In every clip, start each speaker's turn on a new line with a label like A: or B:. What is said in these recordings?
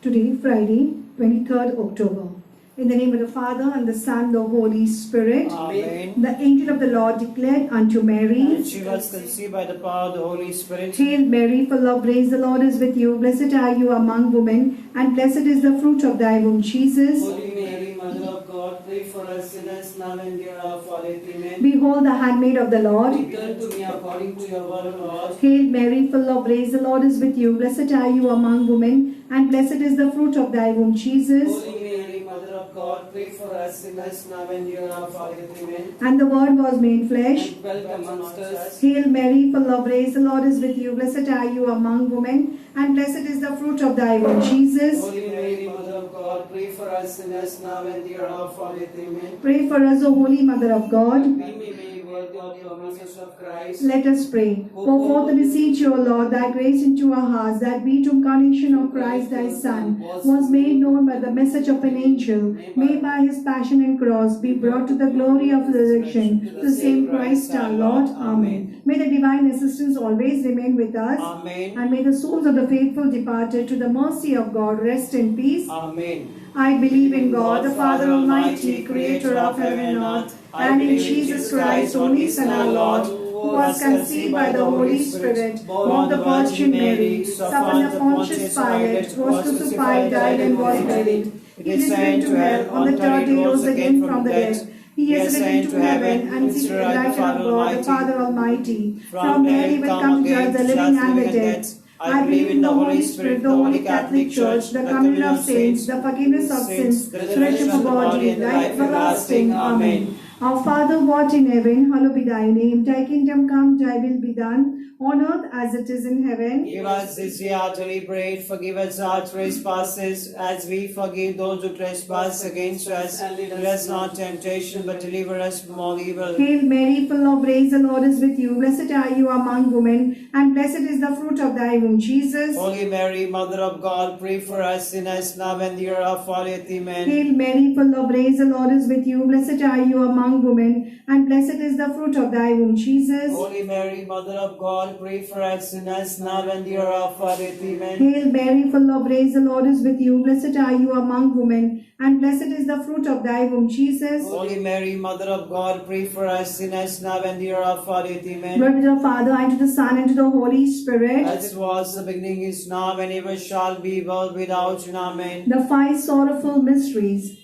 A: Today, Friday, 23rd October. In the name of the Father, and the Son, and the Holy Spirit.
B: Amen.
A: The angel of the Lord declared unto Mary,
B: And she was conceived by the power of the Holy Spirit.
A: Hail Mary, full of grace, the Lord is with you. Blessed are you among women, and blessed is the fruit of thy womb, Jesus.
B: Holy Mary, Mother of God, pray for us sinners now and the hour of our death. Amen.
A: Behold the handmaid of the Lord.
B: Be done to me according to your word, O Lord.
A: Hail Mary, full of grace, the Lord is with you. Blessed are you among women, and blessed is the fruit of thy womb, Jesus.
B: Holy Mary, Mother of God, pray for us sinners now and the hour of our death. Amen.
A: And the Word was made flesh.
B: And dwelt amongst us.
A: Hail Mary, full of grace, the Lord is with you. Blessed are you among women, and blessed is the fruit of thy womb, Jesus.
B: Holy Mary, Mother of God, pray for us sinners now and the hour of our death. Amen.
A: Pray for us, O Holy Mother of God.
B: We may be worthy of the promises of Christ.
A: Let us pray. Pour forth and beseech you, O Lord, thy grace into our hearts, that we, to incarnation of Christ thy Son, was made known by the message of an angel, may by his passion and cross be brought to the glory of the resurrection, to the same Christ our Lord. Amen. May the divine assistance always remain with us,
B: Amen.
A: and may the souls of the faithful departed to the mercy of God rest in peace.
B: Amen.
A: I believe in God, the Father Almighty, creator of heaven and earth, and in Jesus Christ, only Son, our Lord, who was conceived by the Holy Spirit, born of the Virgin Mary, suffered under Pontius Pilate, was crucified, died, and was buried. He descended into hell. On the third day rose again from the dead. He ascended into heaven, and is seated at the right hand of God, the Father Almighty. From there he will come to judge the living and the dead. I believe in the Holy Spirit, the Holy Catholic Church, the communion of saints, the forgiveness of sins, the resurrection of the body, and life everlasting. Amen. Our Father, who art in heaven, hallowed be thy name. Thy kingdom come, thy will be done, on earth as it is in heaven.
B: Give us this day our daily bread. Forgive us our trespasses, as we forgive those who trespass against us. And lead us not into temptation, but deliver us from all evil.
A: Hail Mary, full of grace, the Lord is with you. Blessed are you among women, and blessed is the fruit of thy womb, Jesus.
B: Holy Mary, Mother of God, pray for us sinners now and the hour of our death. Amen.
A: Hail Mary, full of grace, the Lord is with you. Blessed are you among women, and blessed is the fruit of thy womb, Jesus.
B: Holy Mary, Mother of God, pray for us sinners now and the hour of our death. Amen.
A: Hail Mary, full of grace, the Lord is with you. Blessed are you among women, and blessed is the fruit of thy womb, Jesus.
B: Holy Mary, Mother of God, pray for us sinners now and the hour of our death. Amen.
A: Glory to the Father, and to the Son, and to the Holy Spirit.
B: As it was the beginning, is now, and ever shall be, world without end. Amen.
A: The five sorrowful mysteries.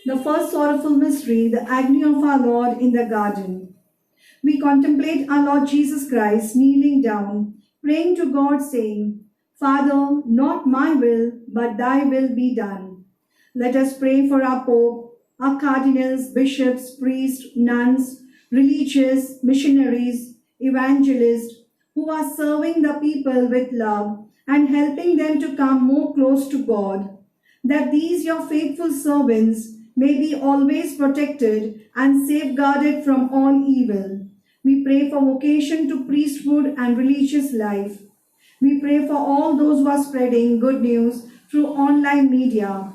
A: The first sorrowful mystery, the agony of our Lord in the garden. We contemplate our Lord Jesus Christ kneeling down, praying to God, saying, Father, not my will, but thy will be done. Let us pray for our Pope, our cardinals, bishops, priests, nuns, religious, missionaries, evangelists, who are serving the people with love and helping them to come more close to God, that these your faithful servants may be always protected and safeguarded from all evil. We pray for vocation to priesthood and religious life. We pray for all those who are spreading good news through online media,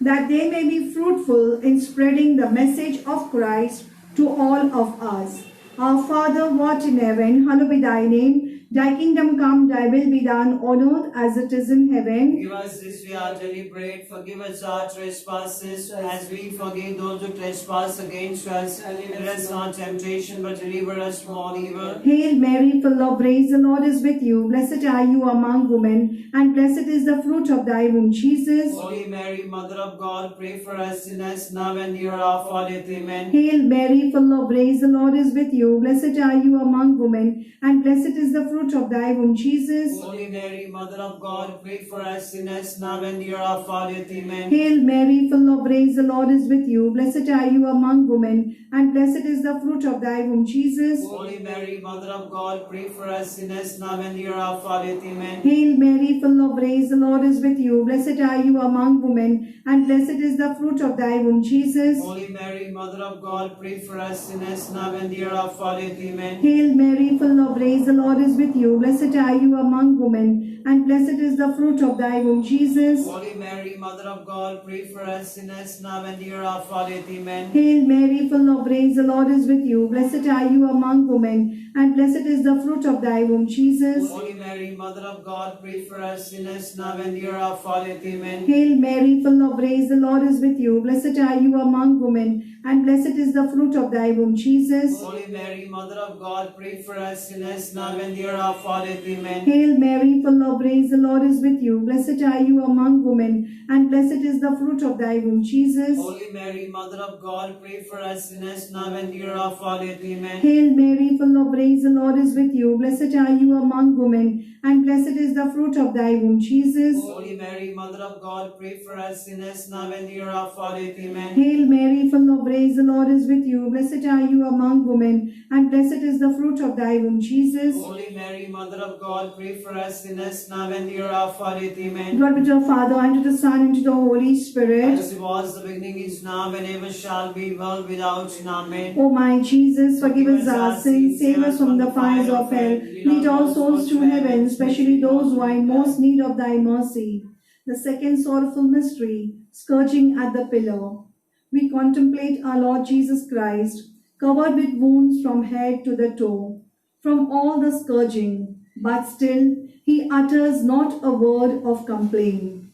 A: that they may be fruitful in spreading the message of Christ to all of us. Our Father, who art in heaven, hallowed be thy name. Thy kingdom come, thy will be done on earth as it is in heaven.
B: Give us this day our daily bread. Forgive us our trespasses, as we forgive those who trespass against us. And lead us not into temptation, but deliver us from all evil.
A: Hail Mary, full of grace, the Lord is with you. Blessed are you among women, and blessed is the fruit of thy womb, Jesus.
B: Holy Mary, Mother of God, pray for us sinners now and the hour of our death. Amen.
A: Hail Mary, full of grace, the Lord is with you. Blessed are you among women, and blessed is the fruit of thy womb, Jesus.
B: Holy Mary, Mother of God, pray for us sinners now and the hour of our death. Amen.
A: Hail Mary, full of grace, the Lord is with you. Blessed are you among women, and blessed is the fruit of thy womb, Jesus.
B: Holy Mary, Mother of God, pray for us sinners now and the hour of our death. Amen.
A: Hail Mary, full of grace, the Lord is with you. Blessed are you among women, and blessed is the fruit of thy womb, Jesus.
B: Holy Mary, Mother of God, pray for us sinners now and the hour of our death. Amen.
A: Hail Mary, full of grace, the Lord is with with you. Blessed are you among women, and blessed is the fruit of thy womb, Jesus.
B: Holy Mary, Mother of God, pray for us sinners now and near our death. Amen.
A: Hail Mary, full of grace, the Lord is with you. Blessed are you among women, and blessed is the fruit of thy womb, Jesus.
B: Holy Mary, Mother of God, pray for us sinners now and near our death. Amen.
A: Hail Mary, full of grace, the Lord is with you. Blessed are you among women, and blessed is the fruit of thy womb, Jesus.
B: Holy Mary, Mother of God, pray for us sinners now and near our death. Amen.
A: Hail Mary, full of grace, the Lord is with you. Blessed are you among women, and blessed is the fruit of thy womb, Jesus.
B: Holy Mary, Mother of God, pray for us sinners now and near our death. Amen.
A: Hail Mary, full of grace, the Lord is with you. Blessed are you among women, and blessed is the fruit of thy womb, Jesus.
B: Holy Mary, Mother of God, pray for us sinners now and near our death. Amen.
A: Hail Mary, full of grace, the Lord is with you. Blessed are you among women, and blessed is the fruit of thy womb, Jesus.
B: Holy Mary, Mother of God, pray for us sinners now and near our death. Amen.
A: Glory be to the Father, and to the Son, and to the Holy Spirit.
B: As it was the beginning, is now, and ever shall be, world without end. Amen.
A: O my Jesus, forgive us our sins, save us from the fires of hell, lead all souls to heaven, especially those who are in most need of thy mercy. The second sorrowful mystery, scourging at the pillar. We contemplate our Lord Jesus Christ, covered with wounds from head to the toe, from all the scourging, but still he utters not a word of complaint.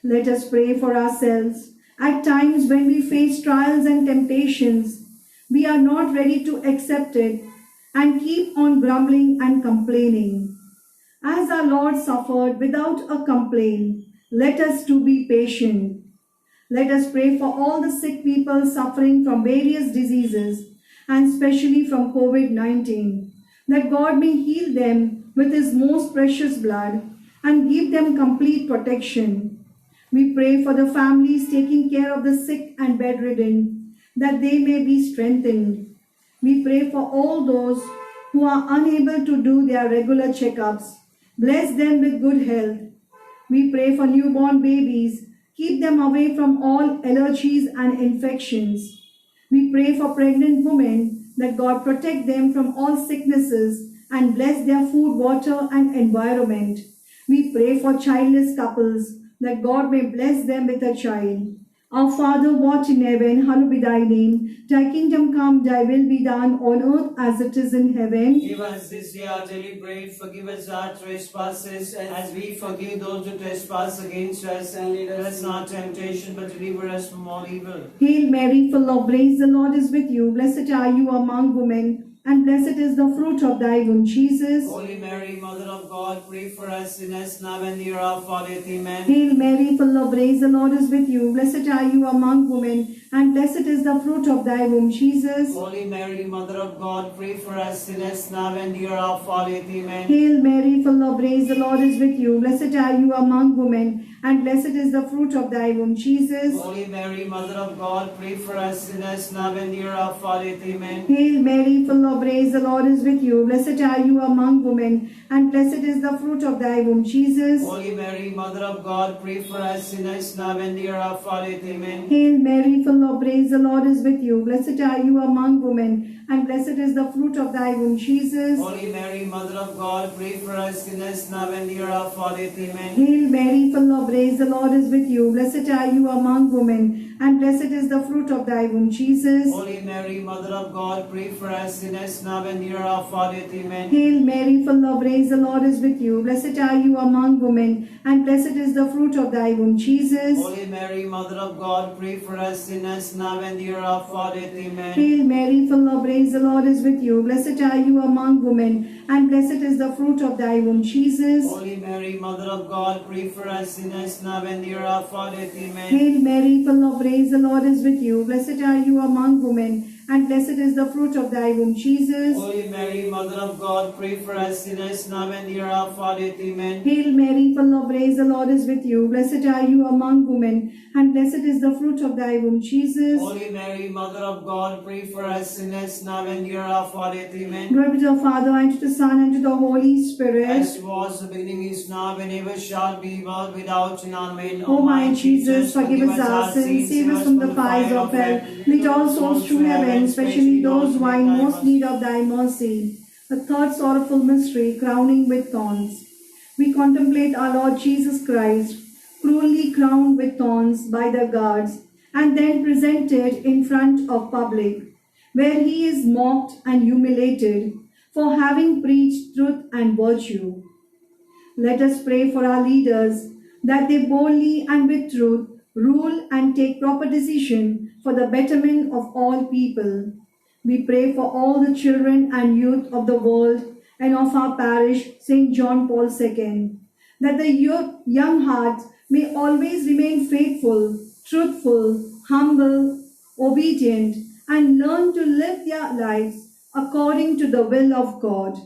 A: Let us pray for ourselves. At times when we face trials and temptations, we are not ready to accept it and keep on grumbling and complaining. As our Lord suffered without a complaint, let us too be patient. Let us pray for all the sick people suffering from various diseases, and especially from COVID-19, that God may heal them with his most precious blood and give them complete protection. We pray for the families taking care of the sick and bedridden, that they may be strengthened. We pray for all those who are unable to do their regular checkups. Bless them with good health. We pray for newborn babies. Keep them away from all allergies and infections. We pray for pregnant women, that God protect them from all sicknesses and bless their food, water, and environment. We pray for childless couples, that God may bless them with a child. Our Father, who art in heaven, hallowed be thy name. Thy kingdom come, thy will be done on earth as it is in heaven.
B: Give us this day our daily bread. Forgive us our trespasses, as we forgive those who trespass against us. And lead us not into temptation, but deliver us from all evil.
A: Hail Mary, full of grace, the Lord is with you. Blessed are you among women, and blessed is the fruit of thy womb, Jesus.
B: Holy Mary, Mother of God, pray for us sinners now and near our death. Amen.
A: Hail Mary, full of grace, the Lord is with you. Blessed are you among women, and blessed is the fruit of thy womb, Jesus.
B: Holy Mary, Mother of God, pray for us sinners now and near our death. Amen.
A: Hail Mary, full of grace, the Lord is with you. Blessed are you among women, and blessed is the fruit of thy womb, Jesus.
B: Holy Mary, Mother of God, pray for us sinners now and near our death. Amen.
A: Hail Mary, full of grace, the Lord is with you. Blessed are you among women, and blessed is the fruit of thy womb, Jesus.
B: Holy Mary, Mother of God, pray for us sinners now and near our death. Amen.
A: Hail Mary, full of grace, the Lord is with you. Blessed are you among women, and blessed is the fruit of thy womb, Jesus.
B: Holy Mary, Mother of God, pray for us sinners now and near our death. Amen.
A: Hail Mary, full of grace, the Lord is with you. Blessed are you among women, and blessed is the fruit of thy womb, Jesus.
B: Holy Mary, Mother of God, pray for us sinners now and near our death. Amen.
A: Hail Mary, full of grace, the Lord is with you. Blessed are you among women, and blessed is the fruit of thy womb, Jesus.
B: Holy Mary, Mother of God, pray for us sinners now and near our death. Amen.
A: Hail Mary, full of grace, the Lord is with you. Blessed are you among women, and blessed is the fruit of thy womb, Jesus.
B: Holy Mary, Mother of God, pray for us sinners now and near our death. Amen.
A: Hail Mary, full of grace, the Lord is with you. Blessed are you among women, and blessed is the fruit of thy womb, Jesus.
B: Holy Mary, Mother of God, pray for us sinners now and near our death. Amen.
A: Hail Mary, full of grace, the Lord is with you. Blessed are you among women, and blessed is the fruit of thy womb, Jesus.
B: Holy Mary, Mother of God, pray for us sinners now and near our death. Amen.
A: Glory be to the Father, and to the Son, and to the Holy Spirit.
B: As it was the beginning, is now, and ever shall be, world without end. Amen.
A: O my Jesus, forgive us our sins, save us from the fires of hell, lead all souls to heaven, especially those who are in most need of thy mercy. The third sorrowful mystery, crowning with thorns. We contemplate our Lord Jesus Christ, cruelly crowned with thorns by the guards, and then presented in front of public, where he is mocked and humiliated for having preached truth and virtue. Let us pray for our leaders that they boldly and with truth rule and take proper decision for the betterment of all people. We pray for all the children and youth of the world and of our parish, St. John Paul II, that the young hearts may always remain faithful, truthful, humble, obedient, and learn to live their lives according to the will of God.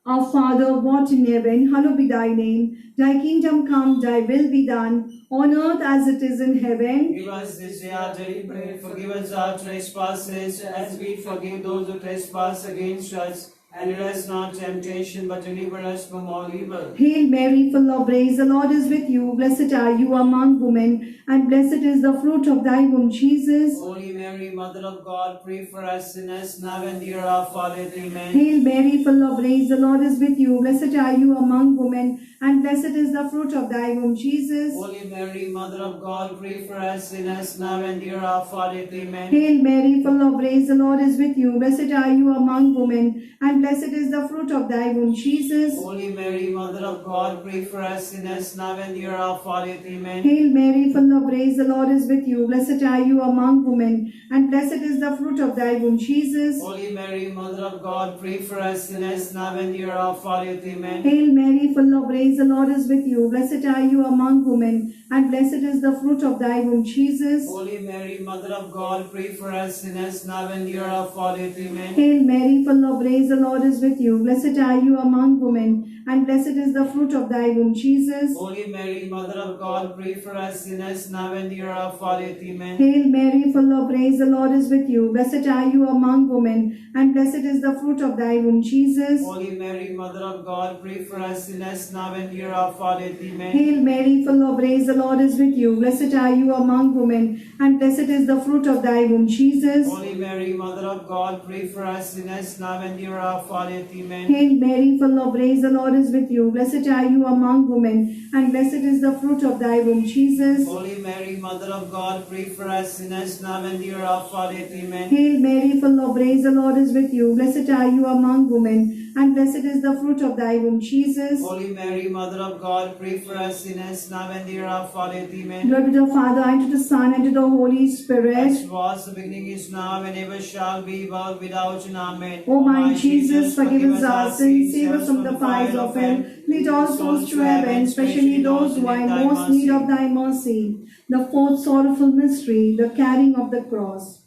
A: Our Father, who art in heaven, hallowed be thy name. Thy kingdom come, thy will be done, on earth as it is in heaven.
B: Give us this day our daily bread. Forgive us our trespasses, as we forgive those who trespass against us. And lead us not into temptation, but deliver us from all evil.
A: Hail Mary, full of grace, the Lord is with you. Blessed are you among women, and blessed is the fruit of thy womb, Jesus.
B: Holy Mary, Mother of God, pray for us sinners, now and the hour of our death. Amen.
A: Hail Mary, full of grace, the Lord is with you. Blessed are you among women, and blessed is the fruit of thy womb, Jesus.
B: Holy Mary, Mother of God, pray for us sinners, now and the hour of our death. Amen.
A: Hail Mary, full of grace, the Lord is with you. Blessed are you among women, and blessed is the fruit of thy womb, Jesus.
B: Holy Mary, Mother of God, pray for us sinners, now and the hour of our death. Amen.
A: Hail Mary, full of grace, the Lord is with you. Blessed are you among women, and blessed is the fruit of thy womb, Jesus.
B: Holy Mary, Mother of God, pray for us sinners, now and the hour of our death. Amen.
A: Hail Mary, full of grace, the Lord is with you. Blessed are you among women, and blessed is the fruit of thy womb, Jesus.
B: Holy Mary, Mother of God, pray for us sinners, now and the hour of our death. Amen.
A: Hail Mary, full of grace, the Lord is with you. Blessed are you among women, and blessed is the fruit of thy womb, Jesus.
B: Holy Mary, Mother of God, pray for us sinners, now and the hour of our death. Amen.
A: Hail Mary, full of grace, the Lord is with you. Blessed are you among women, and blessed is the fruit of thy womb, Jesus.
B: Holy Mary, Mother of God, pray for us sinners, now and the hour of our death. Amen.
A: Hail Mary, full of grace, the Lord is with you. Blessed are you among women, and blessed is the fruit of thy womb, Jesus.
B: Holy Mary, Mother of God, pray for us sinners, now and the hour of our death. Amen.
A: Hail Mary, full of grace, the Lord is with you. Blessed are you among women, and blessed is the fruit of thy womb, Jesus.
B: Holy Mary, Mother of God, pray for us sinners, now and the hour of our death. Amen.
A: Hail Mary, full of grace, the Lord is with you. Blessed are you among women, and blessed is the fruit of thy womb, Jesus.
B: Holy Mary, Mother of God, pray for us sinners, now and the hour of our death. Amen.
A: Glory to the Father, and to the Son, and to the Holy Spirit.
B: As was the beginning, is now, and ever shall be, world without end. Amen.
A: O my Jesus, forgive us our sins, save us from the fires of hell. Lead all souls to heaven, especially those who are in most need of thy mercy. The fourth sorrowful mystery, the carrying of the cross.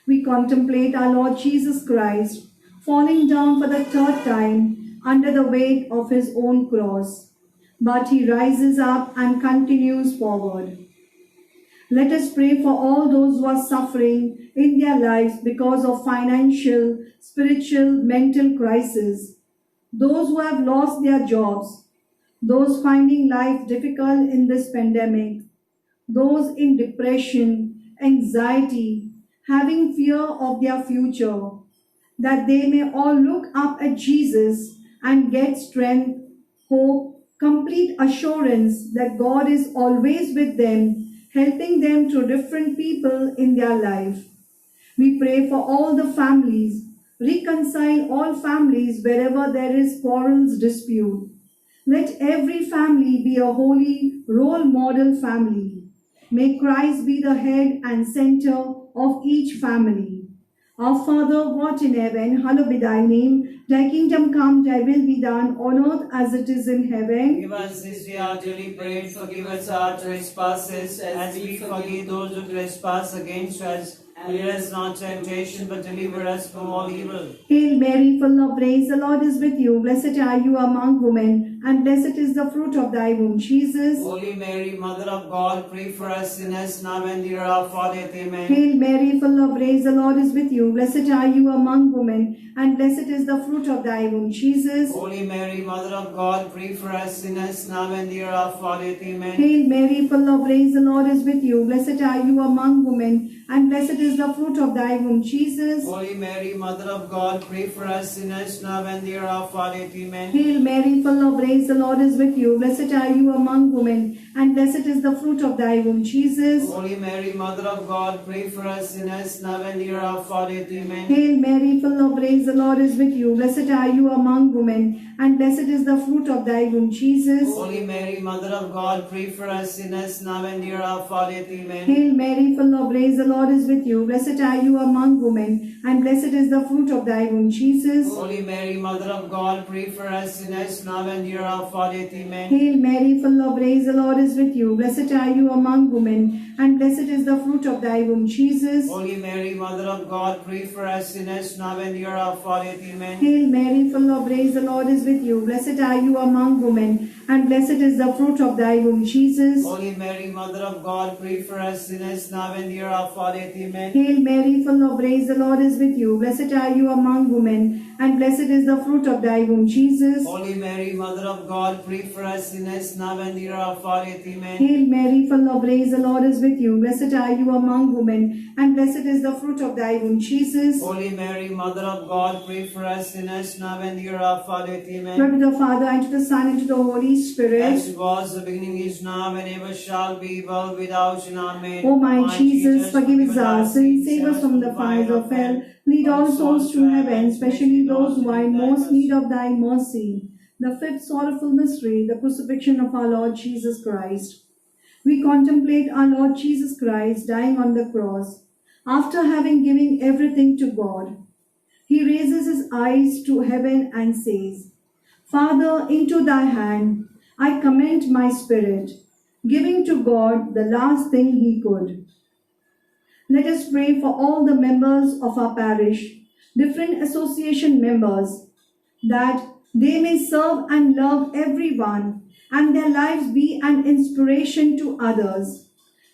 A: We contemplate our Lord Jesus Christ falling down for the third time under the weight of his own cross. But he rises up and continues forward. Let us pray for all those who are suffering in their lives because of financial, spiritual, mental crisis, those who have lost their jobs, those finding life difficult in this pandemic, those in depression, anxiety, having fear of their future, that they may all look up at Jesus and get strength, hope, complete assurance that God is always with them, helping them through different people in their life. We pray for all the families, reconcile all families wherever there is quarrels, dispute. Let every family be a holy role model family. May Christ be the head and center of each family. Our Father, who art in heaven, hallowed be thy name. Thy kingdom come, thy will be done on earth as it is in heaven.
B: Give us this day our daily bread. Forgive us our trespasses, as we forgive those who trespass against us. And lead us not into temptation, but deliver us from all evil.
A: Hail Mary, full of grace, the Lord is with you. Blessed are you among women, and blessed is the fruit of thy womb, Jesus.
B: Holy Mary, Mother of God, pray for us sinners now and the hour of our death. Amen.
A: Hail Mary, full of grace, the Lord is with you. Blessed are you among women, and blessed is the fruit of thy womb, Jesus.
B: Holy Mary, Mother of God, pray for us sinners now and the hour of our death. Amen.
A: Hail Mary, full of grace, the Lord is with you. Blessed are you among women, and blessed is the fruit of thy womb, Jesus.
B: Holy Mary, Mother of God, pray for us sinners now and the hour of our death. Amen.
A: Hail Mary, full of grace, the Lord is with you. Blessed are you among women, and blessed is the fruit of thy womb, Jesus.
B: Holy Mary, Mother of God, pray for us sinners now and the hour of our death. Amen.
A: Hail Mary, full of grace, the Lord is with you. Blessed are you among women, and blessed is the fruit of thy womb, Jesus.
B: Holy Mary, Mother of God, pray for us sinners now and the hour of our death. Amen.
A: Hail Mary, full of grace, the Lord is with you. Blessed are you among women, and blessed is the fruit of thy womb, Jesus.
B: Holy Mary, Mother of God, pray for us sinners now and the hour of our death. Amen.
A: Hail Mary, full of grace, the Lord is with you. Blessed are you among women, and blessed is the fruit of thy womb, Jesus.
B: Holy Mary, Mother of God, pray for us sinners now and the hour of our death. Amen.
A: Hail Mary, full of grace, the Lord is with you. Blessed are you among women, and blessed is the fruit of thy womb, Jesus.
B: Holy Mary, Mother of God, pray for us sinners now and the hour of our death. Amen.
A: Hail Mary, full of grace, the Lord is with you. Blessed are you among women, and blessed is the fruit of thy womb, Jesus.
B: Holy Mary, Mother of God, pray for us sinners now and the hour of our death. Amen.
A: Hail Mary, full of grace, the Lord is with you. Blessed are you among women, and blessed is the fruit of thy womb, Jesus.
B: Holy Mary, Mother of God, pray for us sinners now and the hour of our death. Amen.
A: Glory to the Father, and to the Son, and to the Holy Spirit.
B: As it was the beginning, is now, and ever shall be, world without end. Amen.
A: O my Jesus, forgive us our sins, save us from the fires of hell. Lead all souls to heaven, especially those who are in most need of thy mercy. The fifth sorrowful mystery, the crucifixion of our Lord Jesus Christ. We contemplate our Lord Jesus Christ dying on the cross. After having given everything to God, he raises his eyes to heaven and says, Father, into thy hand I commend my spirit, giving to God the last thing he could. Let us pray for all the members of our parish, different association members, that they may serve and love everyone, and their lives be an inspiration to others,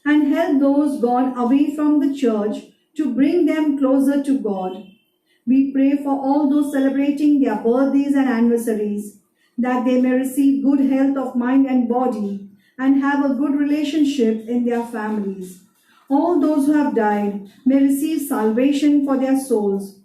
A: and help those gone away from the church to bring them closer to God. We pray for all those celebrating their birthdays and anniversaries, that they may receive good health of mind and body, and have a good relationship in their families. All those who have died may receive salvation for their souls.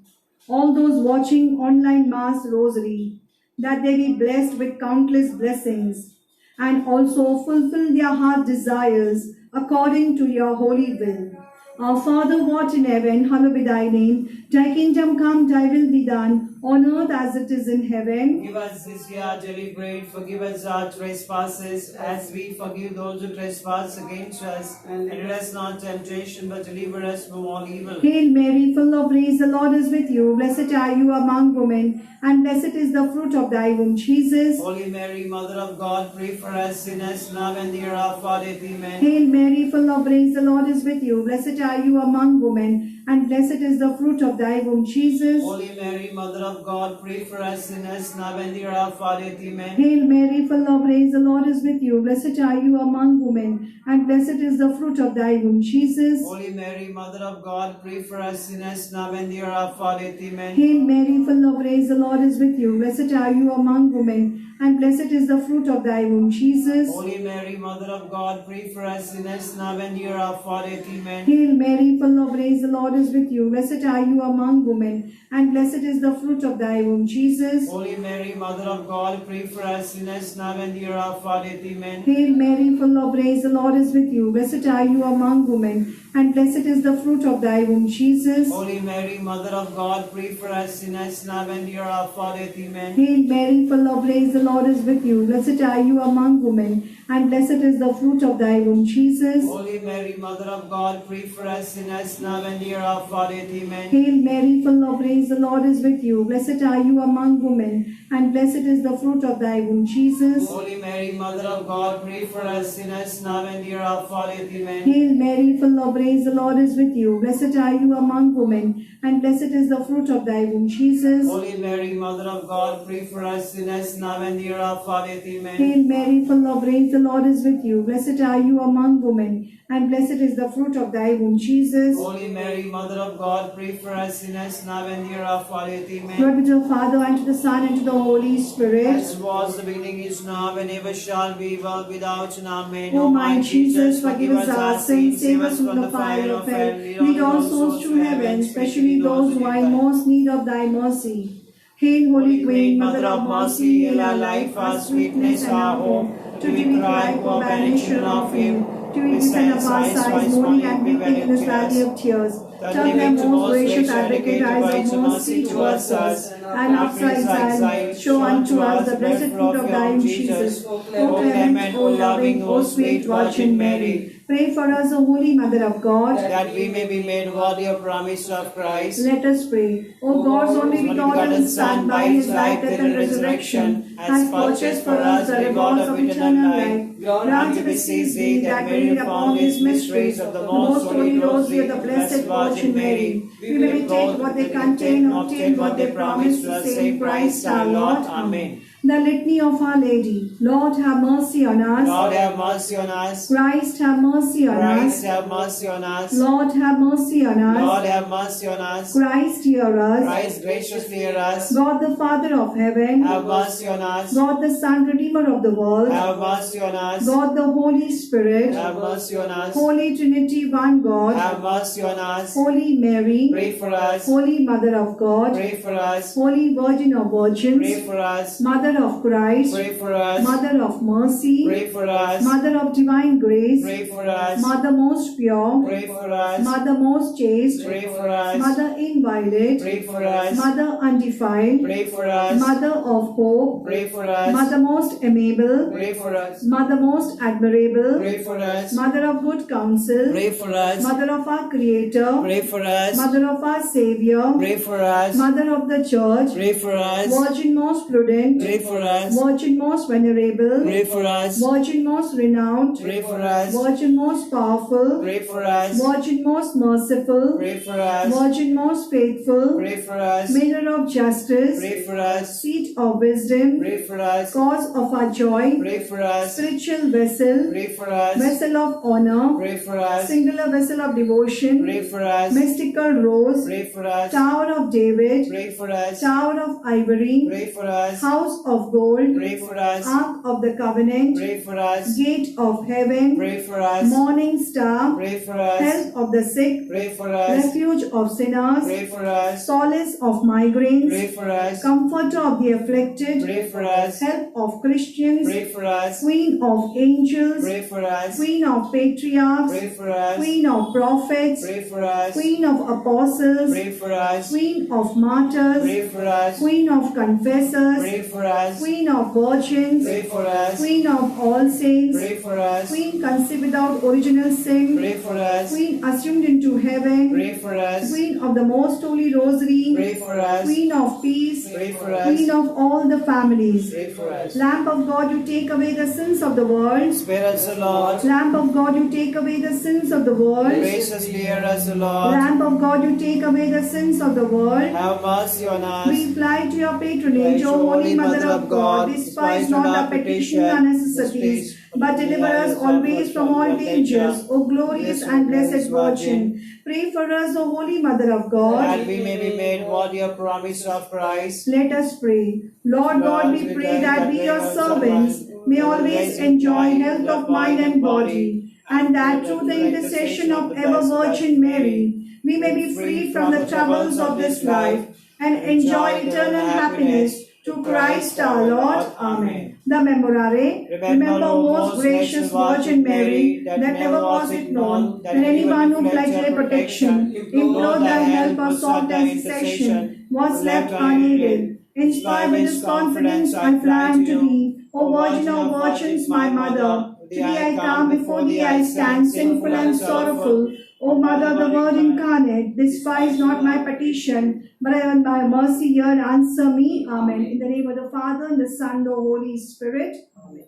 A: All those watching online Mass Rosary, that they be blessed with countless blessings, and also fulfill their heart desires according to your holy will. Our Father who art in heaven, hallowed be thy name. Thy kingdom come, thy will be done, on earth as it is in heaven.
B: Give us this day our daily bread. Forgive us our trespasses, as we forgive those who trespass against us. And lead us not into temptation, but deliver us from all evil.
A: Hail Mary, full of grace, the Lord is with you. Blessed are you among women, and blessed is the fruit of thy womb, Jesus.
B: Holy Mary, Mother of God, pray for us sinners now and the hour of our death. Amen.
A: Hail Mary, full of grace, the Lord is with you. Blessed are you among women, and blessed is the fruit of thy womb, Jesus.
B: Holy Mary, Mother of God, pray for us sinners now and the hour of our death. Amen.
A: Hail Mary, full of grace, the Lord is with you. Blessed are you among women, and blessed is the fruit of thy womb, Jesus.
B: Holy Mary, Mother of God, pray for us sinners now and the hour of our death. Amen.
A: Hail Mary, full of grace, the Lord is with you. Blessed are you among women, and blessed is the fruit of thy womb, Jesus.
B: Holy Mary, Mother of God, pray for us sinners now and the hour of our death. Amen.
A: Hail Mary, full of grace, the Lord is with you. Blessed are you among women, and blessed is the fruit of thy womb, Jesus.
B: Holy Mary, Mother of God, pray for us sinners now and the hour of our death. Amen.
A: Hail Mary, full of grace, the Lord is with you. Blessed are you among women, and blessed is the fruit of thy womb, Jesus.
B: Holy Mary, Mother of God, pray for us sinners now and the hour of our death. Amen.
A: Hail Mary, full of grace, the Lord is with you. Blessed are you among women, and blessed is the fruit of thy womb, Jesus.
B: Holy Mary, Mother of God, pray for us sinners now and the hour of our death. Amen.
A: Hail Mary, full of grace, the Lord is with you. Blessed are you among women, and blessed is the fruit of thy womb, Jesus.
B: Holy Mary, Mother of God, pray for us sinners now and near our hour of death. Amen.
A: Hail Mary, full of grace, the Lord is with you. Blessed are you among women, and blessed is the fruit of thy womb, Jesus.
B: Holy Mary, Mother of God, pray for us sinners now and near our hour of death. Amen.
A: Hail Mary, full of grace, the Lord is with you. Blessed are you among women, and blessed is the fruit of thy womb, Jesus.
B: Holy Mary, Mother of God, pray for us sinners now and near our hour of death. Amen.
A: Glory be to the Father, and to the Son, and to the Holy Spirit.
B: As was the beginning, is now, and ever shall be, world without end. Amen.
A: O my Jesus, forgive us our sins, save us from the fire of hell. Lead all souls to heaven, especially those who are in most need of thy mercy. Hail, Holy Queen, Mother of Mercy, hail our life, our sweetness, our hope. To thee we cry, poor banished children of Eve. To thee we send up our sighs, mourning and weeping in this valley of tears. Turn them, most gracious Advocate, eyes of mercy towards us, and after exile, show unto us the blessed fruit of thy womb, Jesus. O clement, O loving, O sweet Virgin Mary, pray for us, O Holy Mother of God,
B: that we may be made worthy of promise of Christ.
A: Let us pray. O God's only begotten Son, by his life, death, and resurrection, has purchased for us the reward of eternal life. Grant, we beseech thee, that meditate upon these mysteries of the most holy rosary of the Blessed Virgin Mary, we may meditate what they contain, obtain what they promise to save Christ our Lord. Amen. The Litany of Our Lady. Lord, have mercy on us.
B: Lord, have mercy on us.
A: Christ, have mercy on
B: Christ,
A: us.
B: have mercy on us.
A: Lord, have mercy on us.
B: Lord, have mercy on us.
A: Christ, hear us.
B: Christ, graciously hear us.
A: God the Father of heaven,
B: Have mercy on us.
A: God the Son, Redeemer of the world,
B: Have mercy on us.
A: God the Holy Spirit,
B: Have mercy on us.
A: Holy Trinity, one God,
B: Have mercy on us.
A: Holy Mary,
B: Pray for us.
A: Holy Mother of God,
B: Pray for us.
A: Holy Virgin of Virgins,
B: Pray for us.
A: Mother of Christ,
B: Pray for us.
A: Mother of Mercy,
B: Pray for us.
A: Mother of Divine Grace,
B: Pray for us.
A: Mother most pure,
B: Pray for us.
A: Mother most chaste,
B: Pray for us.
A: Mother inviolate,
B: Pray for us.
A: Mother undefiled,
B: Pray for us.
A: Mother of hope,
B: Pray for us.
A: Mother most amiable,
B: Pray for us.
A: Mother most admirable,
B: Pray for us.
A: Mother of good counsel,
B: Pray for us.
A: Mother of our Creator,
B: Pray for us.
A: Mother of our Savior,
B: Pray for us.
A: Mother of the Church,
B: Pray for us.
A: Virgin most prudent,
B: Pray for us.
A: Virgin most venerable,
B: Pray for us.
A: Virgin most renowned,
B: Pray for us.
A: Virgin most powerful,
B: Pray for us.
A: Virgin most merciful,
B: Pray for us.
A: Virgin most faithful,
B: Pray for us.
A: Mirror of justice,
B: Pray for us.
A: seat of wisdom,
B: Pray for us.
A: cause of our joy,
B: Pray for us.
A: spiritual vessel,
B: Pray for us.
A: vessel of honor,
B: Pray for us.
A: singular vessel of devotion,
B: Pray for us.
A: mystical rose,
B: Pray for us.
A: Tower of David,
B: Pray for us.
A: Tower of ivory,
B: Pray for us.
A: House of gold,
B: Pray for us.
A: Ark of the covenant,
B: Pray for us.
A: Gate of heaven,
B: Pray for us.
A: Morning star,
B: Pray for us.
A: Health of the sick,
B: Pray for us.
A: Refuge of sinners,
B: Pray for us.
A: Solace of migraines,
B: Pray for us.
A: Comforter of the afflicted,
B: Pray for us.
A: Help of Christians,
B: Pray for us.
A: Queen of angels,
B: Pray for us.
A: Queen of patriarchs,
B: Pray for us.
A: Queen of prophets,
B: Pray for us.
A: Queen of apostles,
B: Pray for us.
A: Queen of martyrs,
B: Pray for us.
A: Queen of confessors,
B: Pray for us.
A: Queen of virgins,
B: Pray for us.
A: Queen of all saints,
B: Pray for us.
A: Queen conceived without original sin,
B: Pray for us.
A: Queen assumed into heaven,
B: Pray for us.
A: Queen of the most holy rosary,
B: Pray for us.
A: Queen of peace,
B: Pray for us.
A: Queen of all the families.
B: Pray for us.
A: Lamp of God, you take away the sins of the world.
B: Spare us, O Lord.
A: Lamp of God, you take away the sins of the world.
B: Graciously hear us, O Lord.
A: Lamp of God, you take away the sins of the world.
B: Have mercy on us.
A: We fly to your patronage, O Holy Mother of God. Despise not our petition and necessities, but deliver us always from all dangers, O glorious and blessed Virgin. Pray for us, O Holy Mother of God.
B: That we may be made worthy of promise of Christ.
A: Let us pray. Lord God, we pray that we, your servants, may always enjoy health of mind and body, and that through the intercession of ever Virgin Mary, we may be freed from the troubles of this life and enjoy eternal happiness through Christ our Lord. Amen. The Memorare. Remember, O most gracious Virgin Mary, that never was it known that anyone who pledged their protection, implored thy help, or sought thy intercession, was left unaided. Inspired with this confidence, I fly unto thee, O Virgin of Virgins, my Mother. To thee I come, before thee I stand, sinful and sorrowful. O Mother of the Word incarnate, despise not my petition, but by mercy hear and answer me. Amen. In the name of the Father, and the Son, and the Holy Spirit. Amen.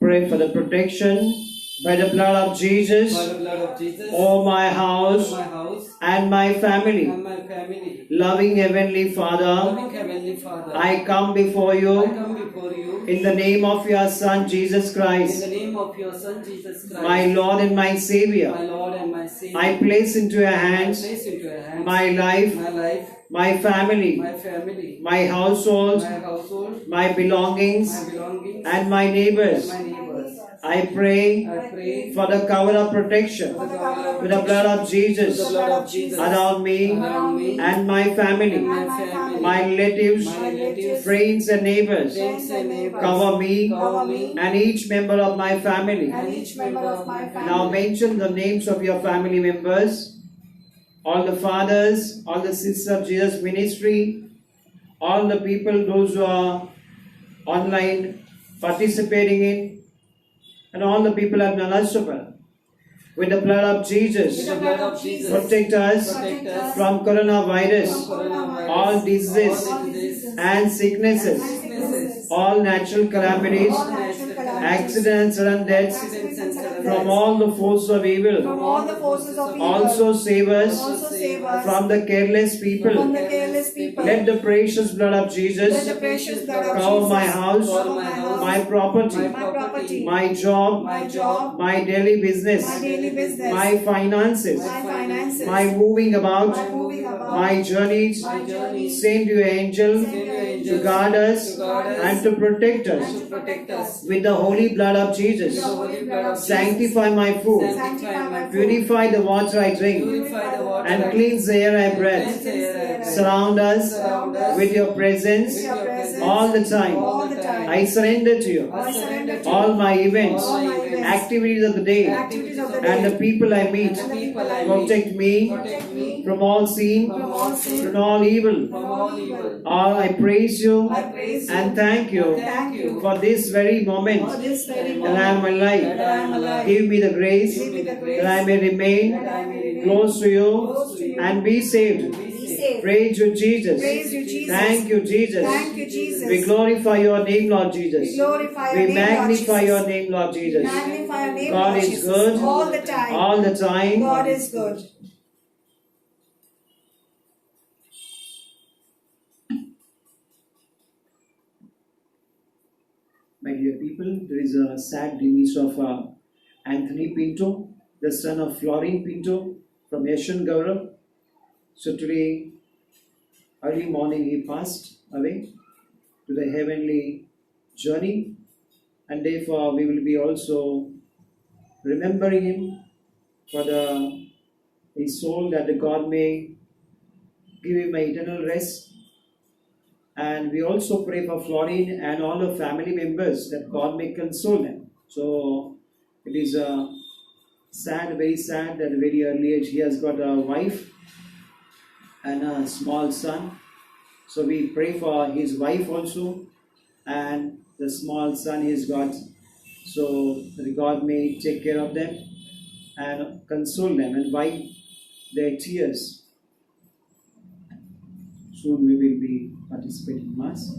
B: Pray for the protection by the blood of Jesus,
C: By the blood of Jesus,
B: O my house
C: my house
B: and my family.
C: and my family.
B: Loving Heavenly Father,
C: Loving Heavenly Father,
B: I come before
C: I
B: you
C: come before you
B: in the name of your Son Jesus
C: in
B: Christ,
C: the name of your Son Jesus Christ,
B: my Lord and my
C: my
B: Savior.
C: Lord and my Savior.
B: I place into your
C: I
B: hands
C: place into your hands
B: my life,
C: my life,
B: my family,
C: my family,
B: my household,
C: my household,
B: my belongings,
C: my belongings,
B: and my neighbors.
C: and my neighbors.
B: I pray
C: I pray
B: for the cover of protection
C: for the cover
B: with the blood of Jesus
C: the blood of Jesus
B: around me
C: around me
B: and my family,
C: and my family,
B: my relatives,
C: my relatives,
B: friends, and neighbors.
C: friends and neighbors.
B: Cover me
C: Cover me
B: and each member of my family.
C: and each member of my family.
B: Now mention the names of your family members, all the fathers, all the sisters of Jesus ministry, all the people, those who are online participating in, and all the people at Nalasopal. With the blood of Jesus,
C: With the blood of Jesus,
B: protect us
C: protect us
B: from coronavirus,
C: coronavirus,
B: all diseases
C: all diseases,
B: and sicknesses,
C: sicknesses,
B: all natural calamities,
C: all natural calamities,
B: accidents and deaths,
C: accidents and
B: from
C: calamities,
B: all the forces of
A: From
B: evil.
A: all the forces of evil.
B: Also save us
A: Also save us
B: from the careless
A: from
B: people.
A: the careless people.
B: Let the precious blood of
A: Let
B: Jesus
A: the precious blood of
B: cover
A: Jesus
B: my house,
C: cover my house,
B: my property,
C: my
A: my property,
B: my job,
A: my job,
B: my daily business,
A: my daily business,
B: my finances,
A: my finances,
B: my moving
A: my
B: about,
A: moving about,
B: my journeys.
C: my journeys.
B: Send your angel
A: Send your
B: to
A: angels
B: guard us
C: to guard us
B: and to protect
A: and
B: us
A: to protect us.
B: with the holy blood of
A: With
B: Jesus.
A: the holy blood of Jesus.
B: Sanctify my food,
A: Sanctify my food.
B: purify the water I drink,
C: Purify the water
B: and cleanse the air I breathe.
C: Cleanse the air I breathe.
B: Surround us
C: Surround us
B: with your presence
A: With your presence
B: all the time.
A: all the time.
B: I surrender to you
C: I surrender to
B: all my events,
C: all my events,
B: activities of the day,
A: activities of the
B: and
A: day,
B: the people I meet.
C: and the people I meet.
B: Protect me
C: Protect me
B: from all sin,
C: from all sin,
B: from all evil.
C: from all evil.
B: All I praise you
A: I praise you
B: and thank you
A: Thank you
B: for this very
A: for
B: moment
A: this very
B: that I am
A: moment
B: alive.
A: that I am alive.
B: Give me the grace
A: Give me the grace
B: that I may remain
A: that I may remain
B: close to you
A: close to you
B: and be saved.
A: Be saved.
B: Praise you, Jesus.
A: Praise you, Jesus.
B: Thank you, Jesus.
A: Thank you, Jesus.
B: We glorify your name, Lord Jesus.
A: We glorify your
B: We
A: name, Lord
B: magnify
A: Jesus.
B: your name, Lord Jesus.
A: Magnify your name,
B: God
A: Lord
B: is
A: Jesus.
B: good
A: All the time.
B: all the time.
A: God is good.
B: My dear people, there is a sad news of Anthony Pinto, the son of Florine Pinto from Yashan Gaurav. So today, early morning, he passed away to the heavenly journey, and therefore we will be also remembering him for his soul, that the God may give him an eternal rest. And we also pray for Florine and all her family members that God may console them. So it is sad, very sad that very early age he has got a wife and a small son. So we pray for his wife also and the small son he's got. So that God may take care of them and console them and wipe their tears. Soon we will be participating in Mass.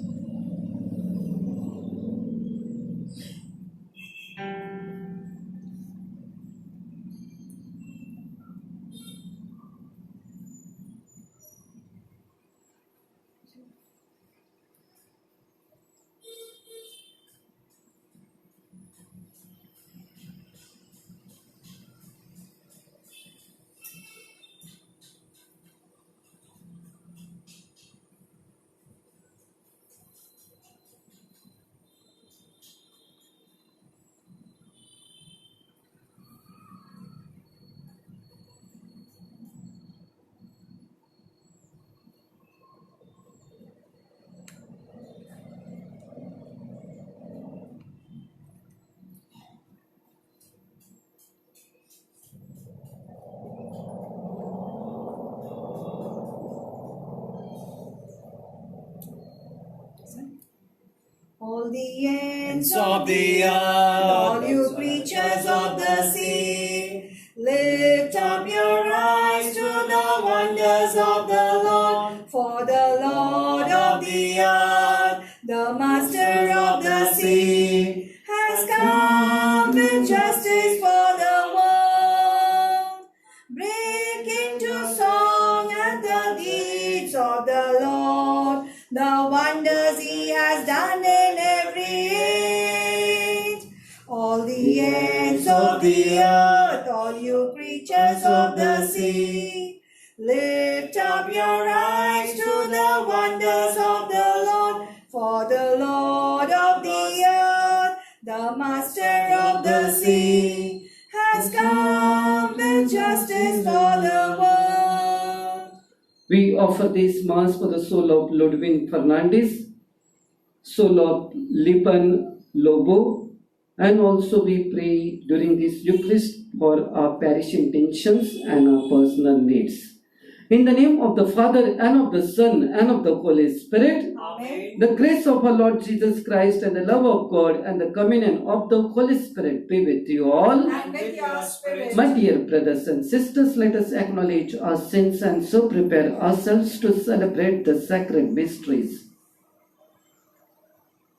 A: the ends
C: of the earth,
A: all you creatures of the sea, lift up your eyes to the wonders of the Lord. For the Lord of the earth, the master of the sea, has come with justice for the world. Break into song at the deeds of the Lord, the wonders he has done in every age. All the ends of the earth, all you creatures of the sea, lift up your eyes to the wonders of the Lord. For the Lord of the earth, the master of the sea, has come with justice for the world.
D: We offer this Mass for the soul of Ludwig Fernandez, soul of Lipan Lobo, and also we pray during this Eucharist for our parish intentions and our personal needs. In the name of the Father, and of the Son, and of the Holy Spirit,
C: Amen.
D: the grace of our Lord Jesus Christ and the love of God and the communion of the Holy Spirit be with you all.
C: And with your spirit.
D: My dear brothers and sisters, let us acknowledge our sins and so prepare ourselves to celebrate the sacred mysteries.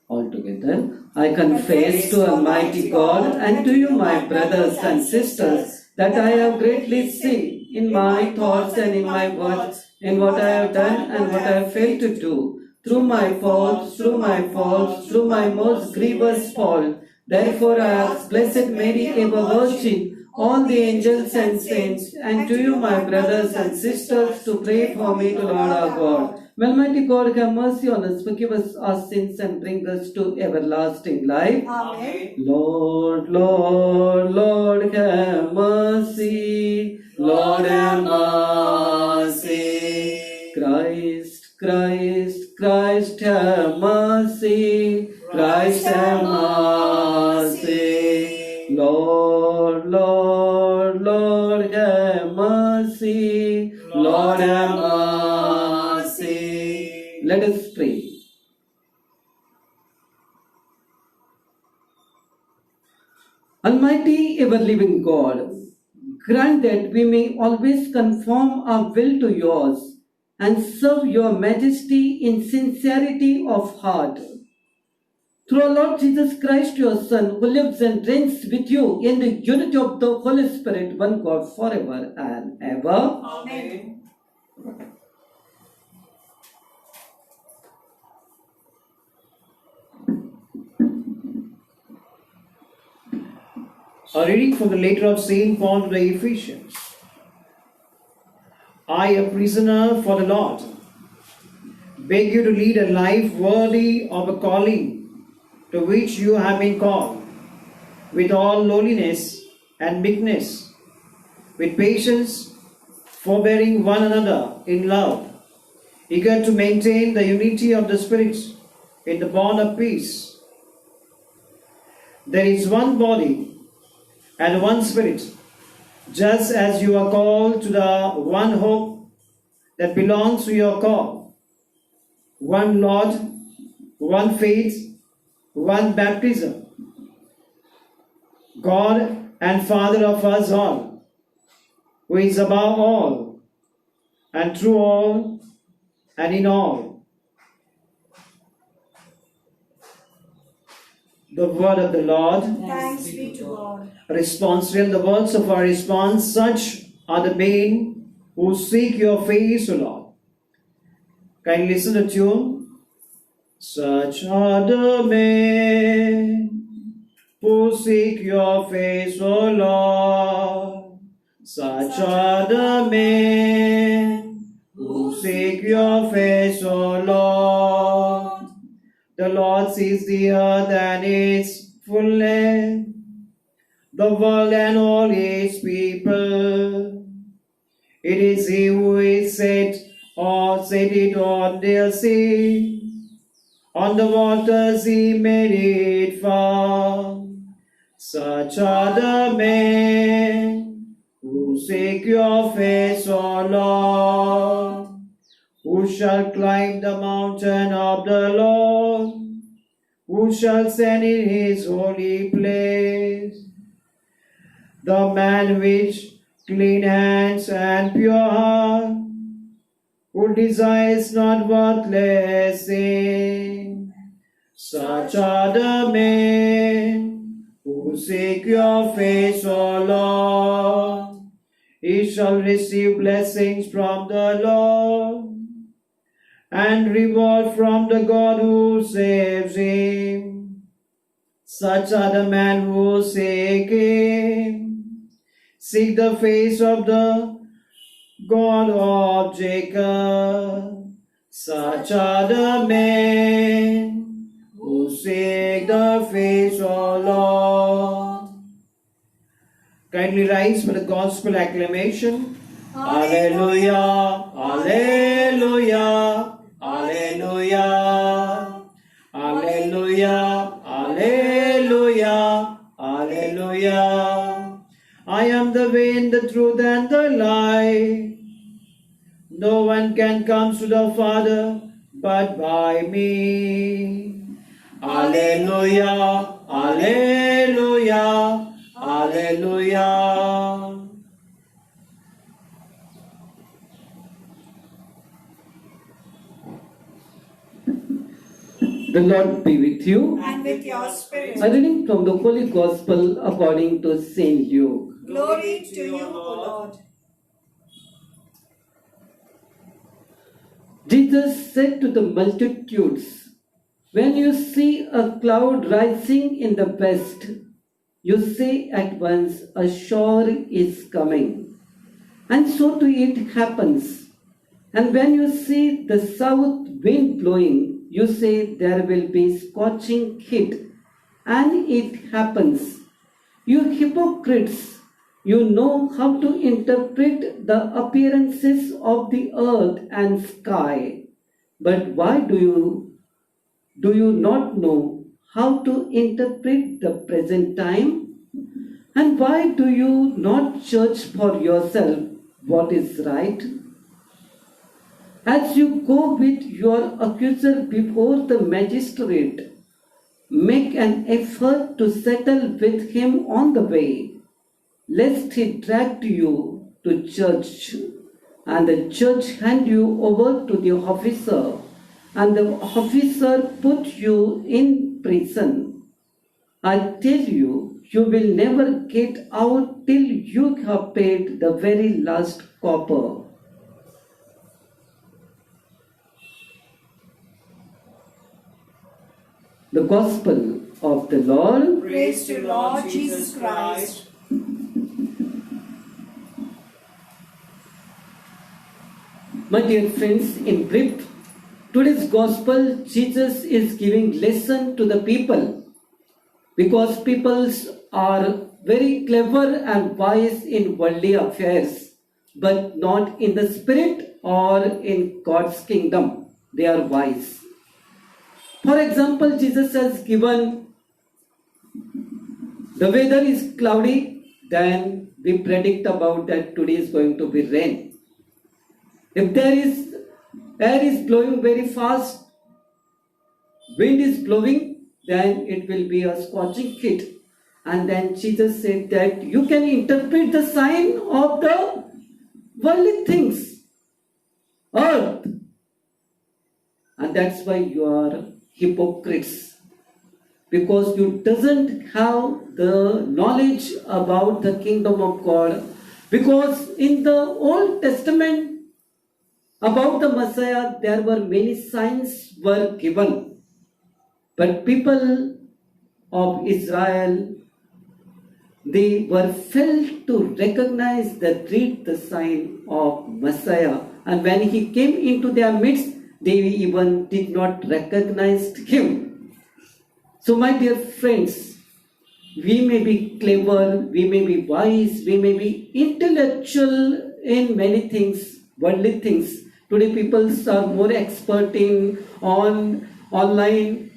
D: Altogether, I confess to Almighty God and to you, my brothers and sisters, that I have greatly sinned in my thoughts and in my words, in what I have done and what I have failed to do, through my faults, through my most grievous fault. Therefore I ask Blessed Mary, ever Virgin, all the angels and saints, and to you, my brothers and sisters, to pray for me to Lord our God. May Almighty God have mercy on us, forgive us our sins, and bring us to everlasting life.
A: Amen.
D: Lord, Lord, Lord, have mercy. Lord, have mercy. Christ, Christ, Christ, have mercy. Christ, have mercy. Lord, Lord, Lord, have mercy. Lord, have mercy. Let us pray. Almighty, ever-living God, grant that we may always conform our will to yours and serve your majesty in sincerity of heart. Through our Lord Jesus Christ, your Son, who lives and reigns with you in the unity of the Holy Spirit, one God, forever and ever.
C: Amen.
B: A reading from the letter of St. Paul to the Ephesians. I, a prisoner for the Lord, beg you to lead a life worthy of a calling to which you have been called, with all lowliness and meekness, with patience, forbearing one another in love, eager to maintain the unity of the Spirit in the bond of peace. There is one body and one Spirit, just as you are called to the one hope that belongs to your call, one Lord, one faith, one baptism, God and Father of us all, who is above all, and through all, and in all. The word of the Lord.
A: Thanks be to God.
B: Responsory, the words of our response, such are the men who seek your face, O Lord. Kindly listen to the tune. Such are the men who seek your face, O Lord. Such are the men who seek your face, O Lord. The Lord sees the earth and its fullness, the world and all its people. It is He who is set it on the sea. On the waters He made it firm. Such are the men who seek your face, O Lord. Who shall climb the mountain of the Lord? Who shall stand in his holy place? The man which clean hands and pure heart, who desires not worthless thing. Such are the men who seek your face, O Lord. He shall receive blessings from the Lord and reward from the God who saves him. Such are the men who seek him. Seek the face of the God of Jacob. Such are the men who seek the face of Lord. Kindly rise for the gospel acclamation. Alleluia, Alleluia, Alleluia, Alleluia, Alleluia, Alleluia. I am the way and the truth and the life. No one can come to the Father but by me. Alleluia, Alleluia, Alleluia.
D: The Lord be with you.
C: And with your spirit.
D: A reading from the Holy Gospel according to Saint Luke.
C: Glory to you, O Lord.
D: Jesus said to the multitudes, "When you see a cloud rising in the west, you say at once, a shower is coming. And so to it happens. And when you see the south wind blowing, you say there will be scorching heat. And it happens. You hypocrites, you know how to interpret the appearances of the earth and sky. But why do you not know how to interpret the present time? And why do you not judge for yourself what is right? As you go with your accuser before the magistrate, make an effort to settle with him on the way, lest he drag you to judge, and the judge hand you over to the officer, and the officer put you in prison. I tell you, you will never get out till you have paid the very last copper." The Gospel of the Lord.
C: Praise to Lord Jesus Christ.
D: My dear friends, in brief, today's Gospel, Jesus is giving lesson to the people, because people are very clever and wise in worldly affairs, but not in the spirit or in God's kingdom. They are wise. For example, Jesus has given the weather is cloudy, then we predict about that today is going to be rain. If air is blowing very fast, wind is blowing, then it will be a scorching heat. And then Jesus said that you can interpret the sign of the worldly things, earth. And that's why you are hypocrites, because you doesn't have the knowledge about the kingdom of God. Because in the Old Testament about the Messiah, there were many signs were given, but people of Israel, they were failed to recognize the sign of Messiah, and when he came into their midst, they even did not recognize him. So my dear friends, we may be clever, we may be wise, we may be intellectual in many things, worldly things. Today people are more expert in online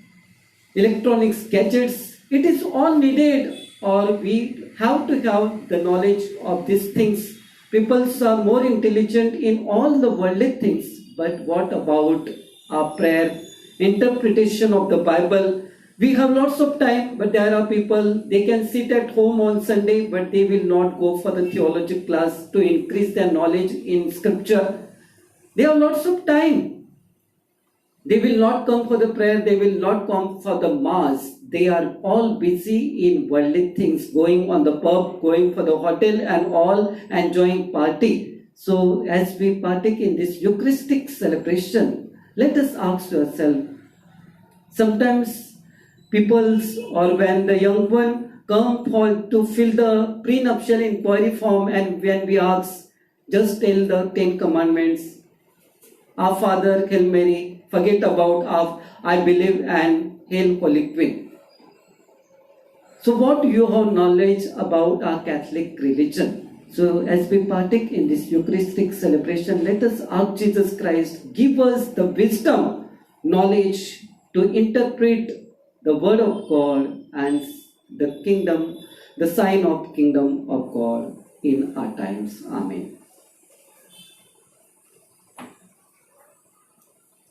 D: electronics gadgets. It is all needed, or we have to have the knowledge of these things. People are more intelligent in all the worldly things. But what about our prayer, interpretation of the Bible? We have lots of time, but there are people, they can sit at home on Sunday, but they will not go for the theology class to increase their knowledge in scripture. They have lots of time. They will not come for the prayer, they will not come for the mass. They are all busy in worldly things, going on the pub, going for the hotel and all, enjoying party. So as we partake in this Eucharistic celebration, let us ask ourselves, sometimes people's or when the young one come for to fill the prenuptial inquiry form, and when we ask, just tell the 10 commandments, our Father, Hail Mary, forget about of I believe and Hail Holy Queen. So what you have knowledge about our Catholic religion? So as we partake in this Eucharistic celebration, let us ask Jesus Christ, give us the wisdom, knowledge to interpret the word of God and the kingdom, the sign of kingdom of God in our times. Amen.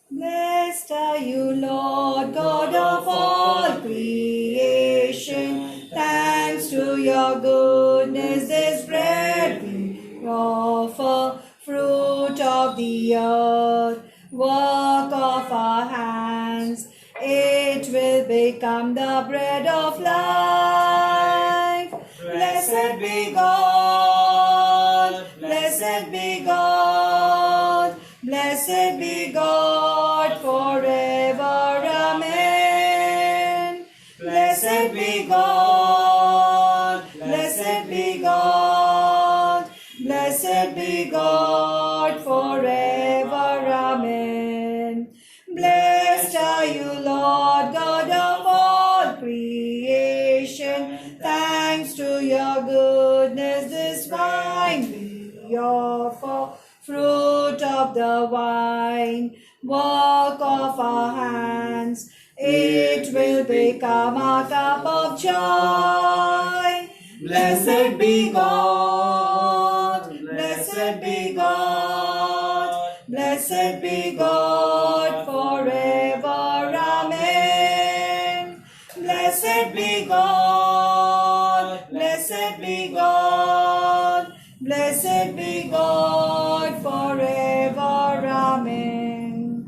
C: Blessed are you, Lord God of all creation. Thanks to your goodness, this bread we offer, fruit of the earth, work of our hands. It will become the bread of life. Blessed be God, blessed be God, blessed be God forever. Amen. Blessed be God, blessed be God, blessed be God forever. Amen. Blessed are you, Lord God of all creation. Thanks to your goodness, this wine we offer, fruit of the vine, work of our hands. It will become a cup of joy. Blessed be God, blessed be God, blessed be God forever. Amen. Blessed be God, blessed be God, blessed be God forever. Amen.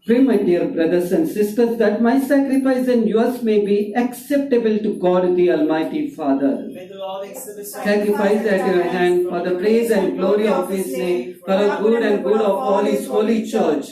D: Pray, my dear brothers and sisters, that my sacrifice and yours may be acceptable to God the Almighty Father.
C: May the Lord accept the
D: Sacrifice at your hand for the praise and glory of His name, for the good and good of all His holy church.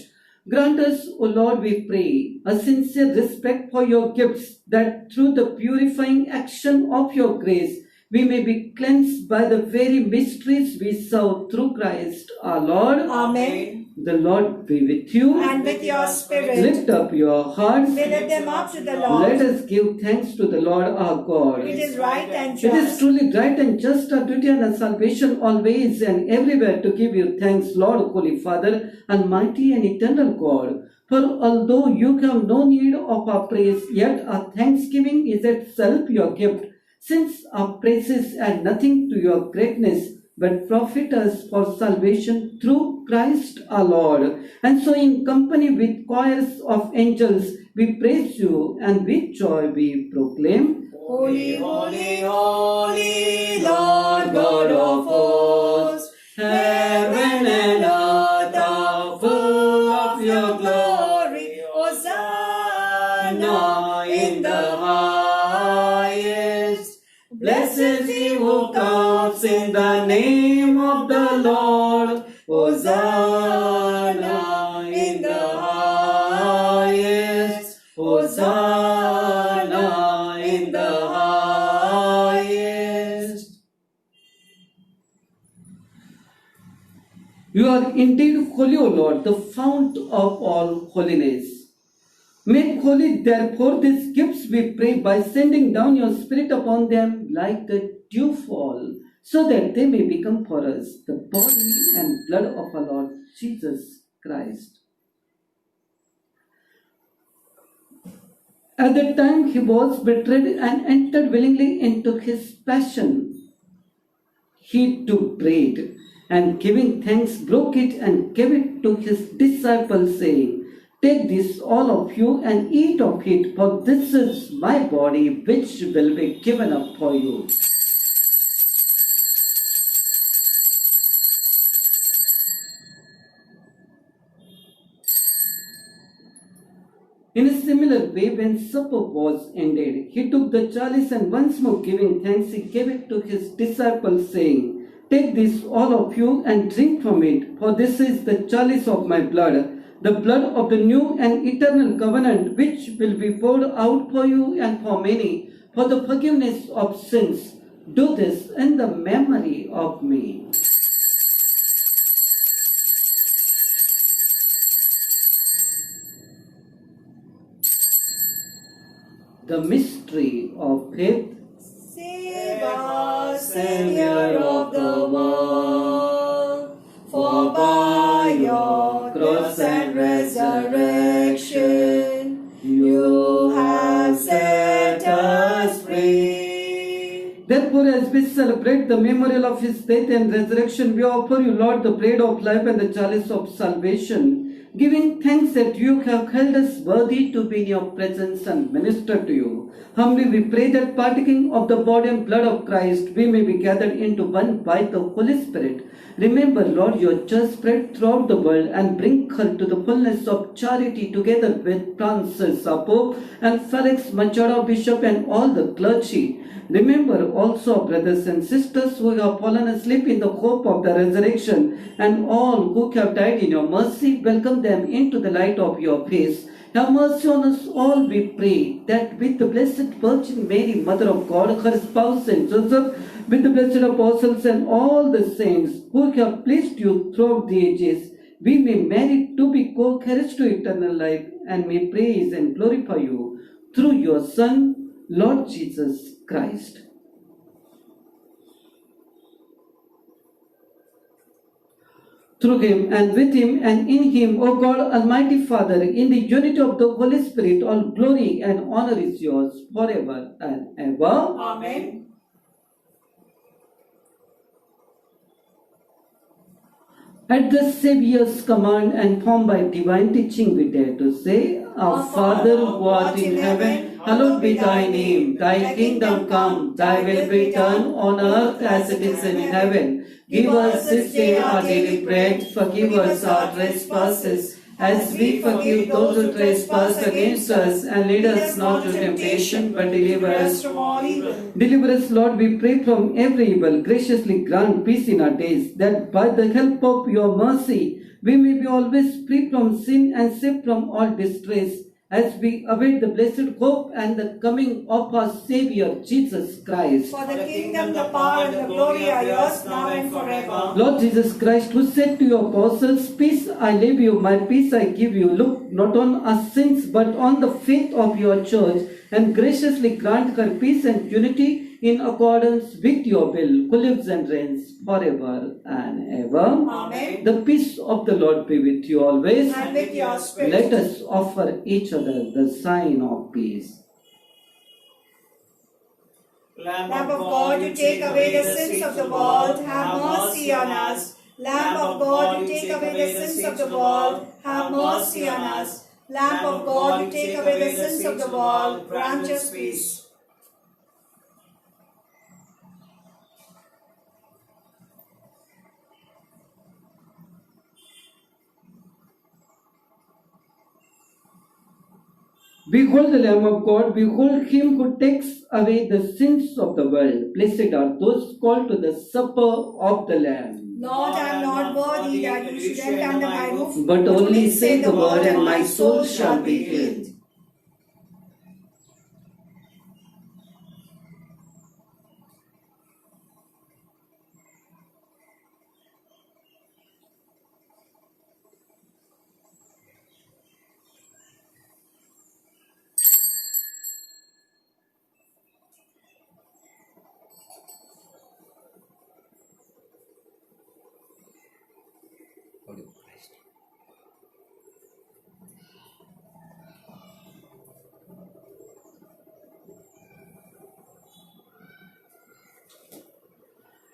D: Grant us, O Lord, we pray, a sincere respect for your gifts, that through the purifying action of your grace, we may be cleansed by the very mysteries we serve through Christ our Lord.
C: Amen.
D: The Lord be with you.
C: And with your spirit,
D: Lift up your hearts.
C: we lift them up to the
D: Let
C: Lord.
D: us give thanks to the Lord our God.
C: It is right and
D: It is
C: just.
D: truly right and just, our duty and our salvation always and everywhere to give you thanks, Lord, Holy Father, Almighty and eternal God. For although you have no need of our praise, yet our thanksgiving is itself your gift, since our praises add nothing to your greatness, but profit us for salvation through Christ our Lord. And so in company with choirs of angels, we praise you, and with joy we proclaim,
C: Holy, holy, holy, Lord God of hosts, heaven and earth are full of your glory. Hosanna in the highest. Blessed is he who comes in the name of the Lord. Hosanna in the highest. Hosanna in the highest.
D: You are indeed holy, O Lord, the fount of all holiness. Make holy, therefore, these gifts, we pray, by sending down your Spirit upon them like the dewfall, so that they may become for us the body and blood of our Lord Jesus Christ. At the time he was betrayed and entered willingly into his passion, he took bread and, giving thanks, broke it and gave it to his disciples, saying, Take this, all of you, and eat of it, for this is my body, which will be given up for you. In a similar way, when supper was ended, he took the chalice and once more giving thanks, he gave it to his disciples, saying, Take this, all of you, and drink from it, for this is the chalice of my blood, the blood of the new and eternal covenant, which will be poured out for you and for many, for the forgiveness of sins. Do this in the memory of me. The mystery of faith.
C: Save us, Savior of the world, for by your cross and resurrection you have set us free.
D: Therefore, as we celebrate the memorial of his death and resurrection, we offer you, Lord, the bread of life and the chalice of salvation, giving thanks that you have held us worthy to be in your presence and minister to you. Humbly we pray that partaking of the body and blood of Christ, we may be gathered into one by the Holy Spirit. Remember, Lord, your church spread throughout the world and bring her to the fullness of charity together with Francis, our Pope, and Felix Machado, Bishop, and all the clergy. Remember also, brothers and sisters who have fallen asleep in the hope of the resurrection, and all who have died in your mercy, welcome them into the light of your face. Have mercy on us all, we pray, that with the Blessed Virgin Mary, Mother of God, her spouse Saint Joseph, with the blessed apostles and all the saints who have pleased you throughout the ages, we may merit to be co-heirs to eternal life, and may praise and glorify you through your Son, Lord Jesus Christ. Through him and with him and in him, O God, Almighty Father, in the unity of the Holy Spirit, all glory and honor is yours forever and ever.
C: Amen.
D: At the Saviour's command and formed by divine teaching, we dare to say, Our Father who art in heaven, hallowed be thy name. Thy kingdom come, thy will be done on earth as it is in heaven. Give us this day our daily bread. Forgive us our trespasses, as we forgive those who trespass against us. And lead us not to temptation, but deliver us
C: from all evil.
D: Deliver us, Lord, we pray, from every evil. Graciously grant peace in our days, that by the help of your mercy we may be always free from sin and safe from all distress, as we await the blessed hope and the coming of our Savior, Jesus Christ.
C: For the kingdom, the power, and the glory are yours now and forever.
D: Lord Jesus Christ, who said to your apostles, Peace I leave you, my peace I give you, look not on our sins, but on the faith of your church, and graciously grant her peace and unity in accordance with your will, who lives and reigns forever and ever.
C: Amen.
D: The peace of the Lord be with you always.
C: And with your spirit.
D: Let us offer each other the sign of peace.
C: Lamb of God, you take away the sins of the world, have mercy on us. Lamb of God, you take away the sins of the world, have mercy on us. Lamb of God, you take away the sins of the world, grant us peace.
D: Behold the Lamb of God, behold him who takes away the sins of the world. Blessed are those called to the supper of the Lamb.
C: Lord, I am not worthy that you should enter under my roof,
D: But only say the word, and my soul shall be healed.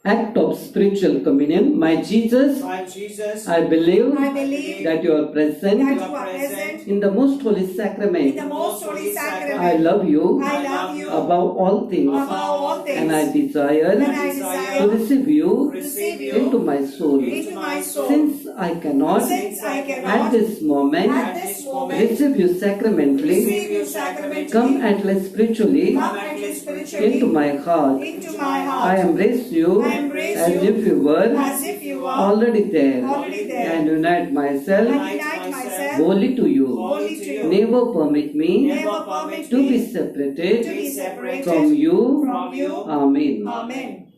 D: act of spiritual communion. My Jesus,
C: My Jesus,
D: I believe
C: I believe
D: that you are present
C: that you are present
D: in the most holy
C: in
D: sacrament.
C: the most holy
D: I
C: sacrament.
D: love you
C: I love you
D: above all things,
C: above all things.
D: and I desire
C: And I
D: to
C: desire
D: receive you
C: receive you
D: into my soul.
C: into my soul.
D: Since I cannot
C: Since I
D: at
C: cannot
D: this moment
C: at this moment
D: receive you sacramentally,
C: receive you sacramentally,
D: come at least spiritually
C: come at least spiritually
D: into my heart.
C: into my
D: I
C: heart.
D: embrace you
C: I embrace
D: as
C: you
D: if you were
C: as if you are
D: already there,
C: already there.
D: and unite myself
C: I unite myself
D: wholly to you.
C: wholly to you.
D: Never permit me
C: Never permit
D: to be
C: me
D: separated
C: to be separated
D: from you.
C: from you.
D: Amen.
C: Amen.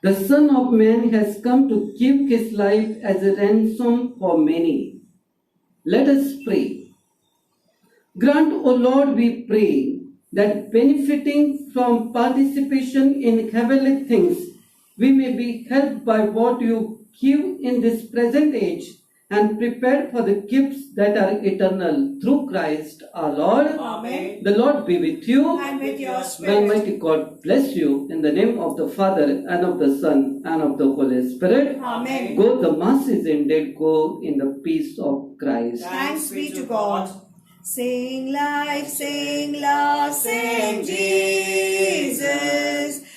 D: The Son of Man has come to give his life as a ransom for many. Let us pray. Grant, O Lord, we pray, that benefiting from participation in heavenly things, we may be helped by what you give in this present age and prepared for the gifts that are eternal through Christ our Lord.
C: Amen.
D: The Lord be with you.
C: And with your
D: May
C: spirit.
D: Almighty God bless you in the name of the Father and of the Son and of the Holy Spirit.
C: Amen.
D: Go, the Mass is ended. Go in the peace of Christ.
C: Thanks be to God. Sing life, sing love, sing Jesus.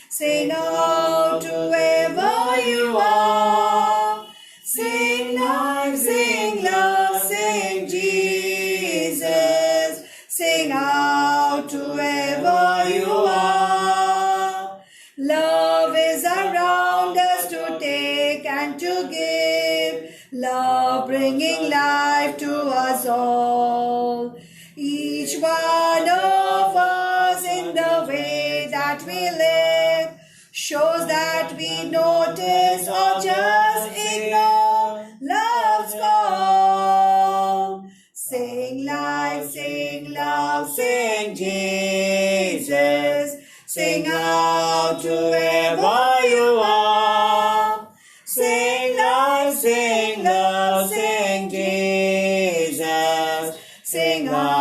C: Sing out whoever you are. Sing life, sing love, sing Jesus. Sing out whoever you are. Love is around us to take and to give. Love bringing life to us all. Each one of us in the way that we live shows that we notice or just ignore love's call. Sing life, sing love, sing Jesus. Sing out whoever you are. Sing life, sing love, sing Jesus. Sing out